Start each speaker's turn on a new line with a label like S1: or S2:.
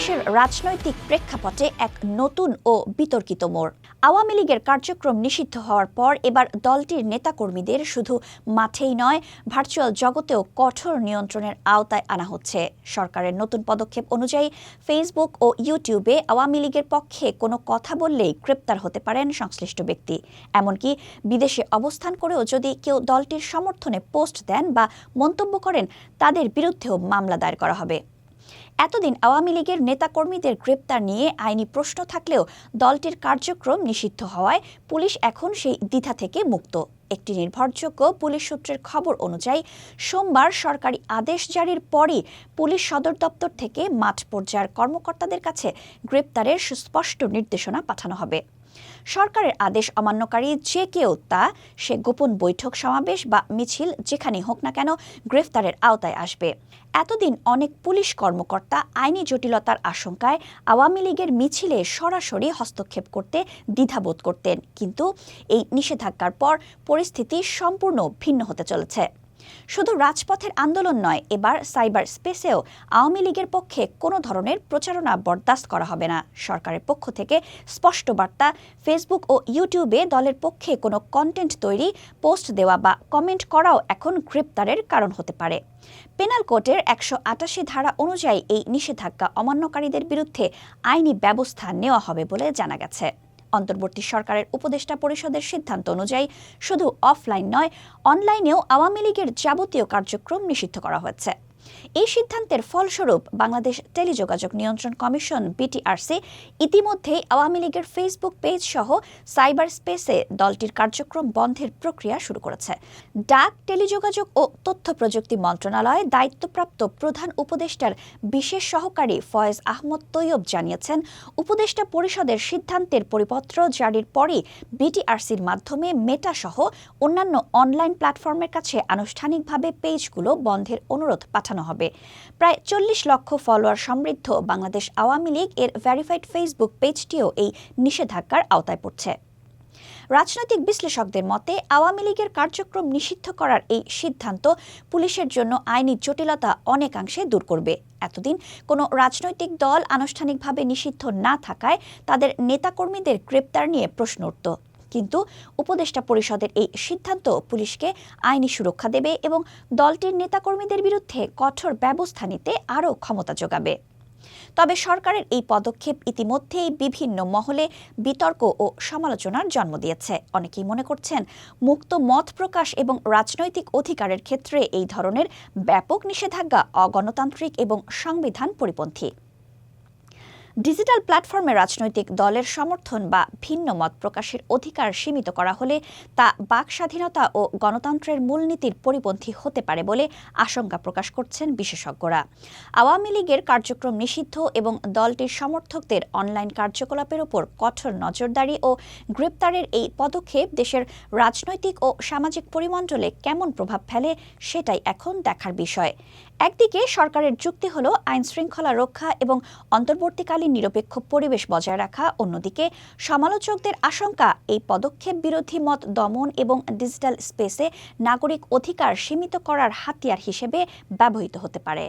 S1: দেশের রাজনৈতিক প্রেক্ষাপটে এক নতুন ও বিতর্কিত মোড়। আওয়ামী লীগের কার্যক্রম নিষিদ্ধ হওয়ার পর এবার দলটির নেতাকর্মীদের শুধু মাঠেই নয়, ভার্চুয়াল জগতেও কঠোর নিয়ন্ত্রণের আওতায় আনা হচ্ছে। সরকারের নতুন পদক্ষেপ অনুযায়ী ফেসবুক ও ইউটিউবে আওয়ামী লীগের পক্ষে কোনো কথা বললেই গ্রেপ্তার হতে পারেন সংশ্লিষ্ট ব্যক্তি। এমনকি বিদেশে অবস্থান করেও যদি কেউ দলটির সমর্থনে পোস্ট দেন বা মন্তব্য করেন, তাদের বিরুদ্ধেও মামলা দায়ের করা হবে। এতদিন আওয়ামী লীগের নেতাকর্মীদের গ্রেপ্তার নিয়ে আইনি প্রশ্ন থাকলেও দলটির কার্যক্রম নিষিদ্ধ হওয়ায় পুলিশ এখন সেই দ্বিধা থেকে মুক্ত। একটি নির্ভরযোগ্য পুলিশ সূত্রের খবর অনুযায়ী সোমবার সরকারি আদেশ জারির পরই পুলিশ সদর দপ্তর থেকে মাঠ পর্যায়ের কর্মকর্তাদের কাছে গ্রেপ্তারের সুস্পষ্ট নির্দেশনা পাঠানো হবে। সরকারের আদেশ অমান্যকারী যে কেউ সে গোপন বৈঠক, সমাবেশ বা মিছিল যেখানেই হোক না কেন গ্রেফতারের আওতায় আসবে। এতদিন অনেক পুলিশ কর্মকর্তা আইনি জটিলতার আশঙ্কায় আওয়ামী লীগের মিছিলে সরাসরি হস্তক্ষেপ করতে দ্বিধাবোধ করতেন, কিন্তু এই নিষেধাজ্ঞার পর পরিস্থিতি সম্পূর্ণ ভিন্ন হতে চলেছে। শুধু রাজপথের আন্দোলন নয়, এবার সাইবার স্পেসেও আওয়ামী লীগের পক্ষে কোনো ধরনের প্রচারণা বরদাস্ত করা হবে না। সরকারের পক্ষ থেকে স্পষ্ট বার্তা, ফেসবুক ও ইউটিউবে দলের পক্ষে কোনো কন্টেন্ট তৈরি, পোস্ট দেওয়া বা কমেন্ট করাও এখন গ্রেপ্তারের কারণ হতে পারে। পেনাল কোডের ১৮৮ ধারা অনুযায়ী এই নিষেধাজ্ঞা অমান্যকারীদের বিরুদ্ধে আইনি ব্যবস্থা নেওয়া হবে বলে জানা গেছে। অন্তর্বর্তী সরকারের উপদেষ্টা পরিষদের সিদ্ধান্ত অনুযায়ী শুধু অফলাইন নয়, অনলাইনেও আওয়ামী লীগের যাবতীয় কার্যক্রম নিষিদ্ধ করা হয়েছে। এই সিদ্ধান্তের ফলস্বরূপ বাংলাদেশ টেলিযোগাযোগ নিয়ন্ত্রণ কমিশন বিটিআরসি ইতিমধ্যেই আওয়ামী লীগের ফেসবুক পেজ সহ সাইবার স্পেসে দলটির কার্যক্রম বন্ধের প্রক্রিয়া শুরু করেছে। ডাক, টেলিযোগাযোগ ও তথ্য প্রযুক্তি মন্ত্রণালয়ে দায়িত্বপ্রাপ্ত প্রধান উপদেষ্টার বিশেষ সহকারী ফয়েজ আহমদ তৈয়ব জানিয়েছেন, উপদেষ্টা পরিষদের সিদ্ধান্তের পরিপত্র জারির পরই বিটিআরসির মাধ্যমে মেটা সহ অন্যান্য অনলাইন প্ল্যাটফর্মের কাছে আনুষ্ঠানিকভাবে পেজগুলো বন্ধের অনুরোধ পাঠানো হবে। প্রায় ৪০ লক্ষ ফলোয়ার সমৃদ্ধ বাংলাদেশ আওয়ামী লীগ এর ভেরিফাইড ফেসবুক পেজটিও এই নিষেধাজ্ঞার আওতায় পড়ছে। রাজনৈতিক বিশ্লেষকদের মতে আওয়ামী লীগের কার্যক্রম নিষিদ্ধ করার এই সিদ্ধান্ত পুলিশের জন্য আইনি জটিলতা অনেকাংশে দূর করবে। এতদিন কোনো রাজনৈতিক দল আনুষ্ঠানিকভাবে নিষিদ্ধ না থাকায় তাদের নেতাকর্মীদের গ্রেপ্তার নিয়ে প্রশ্ন উঠত, কিন্তু উপদেষ্টা পরিষদের এই সিদ্ধান্ত পুলিশকে আইনি সুরক্ষা দেবে এবং দলটির নেতাকর্মীদের বিরুদ্ধে কঠোর ব্যবস্থা নিতে আরও ক্ষমতা যোগাবে। তবে সরকারের এই পদক্ষেপ ইতিমধ্যেই বিভিন্ন মহলে বিতর্ক ও সমালোচনার জন্ম দিয়েছে। অনেকেই মনে করছেন, মুক্ত মত প্রকাশ এবং রাজনৈতিক অধিকারের ক্ষেত্রে এই ধরনের ব্যাপক নিষেধাজ্ঞা অগণতান্ত্রিক এবং সংবিধান পরিপন্থী। ডিজিটাল প্ল্যাটফর্মে রাজনৈতিক দলের সমর্থন বা ভিন্ন মত প্রকাশের অধিকার সীমিত করা হলে তা বাক স্বাধীনতা ও গণতন্ত্রের মূলনীতির পরিপন্থী হতে পারে বলে আশঙ্কা প্রকাশ করছেন বিশেষজ্ঞরা। আওয়ামী লীগের কার্যক্রম নিষিদ্ধ এবং দলটির সমর্থকদের অনলাইন কার্যকলাপের উপর কঠোর নজরদারি ও গ্রেপ্তারের এই পদক্ষেপ দেশের রাজনৈতিক ও সামাজিক পরিমণ্ডলে কেমন প্রভাব ফেলে সেটাই এখন দেখার বিষয়। একদিকে সরকারের যুক্তি হল আইন শৃঙ্খলা রক্ষা এবং অন্তর্বর্তীকালীন নিরপেক্ষ পরিবেশ বজায় রাখা, অন্যদিকে সমালোচকদের আশঙ্কা এই পদক্ষেপ বিরোধী মত দমন এবং ডিজিটাল স্পেসে নাগরিক অধিকার সীমিত করার হাতিয়ার হিসেবে ব্যবহৃত হতে পারে।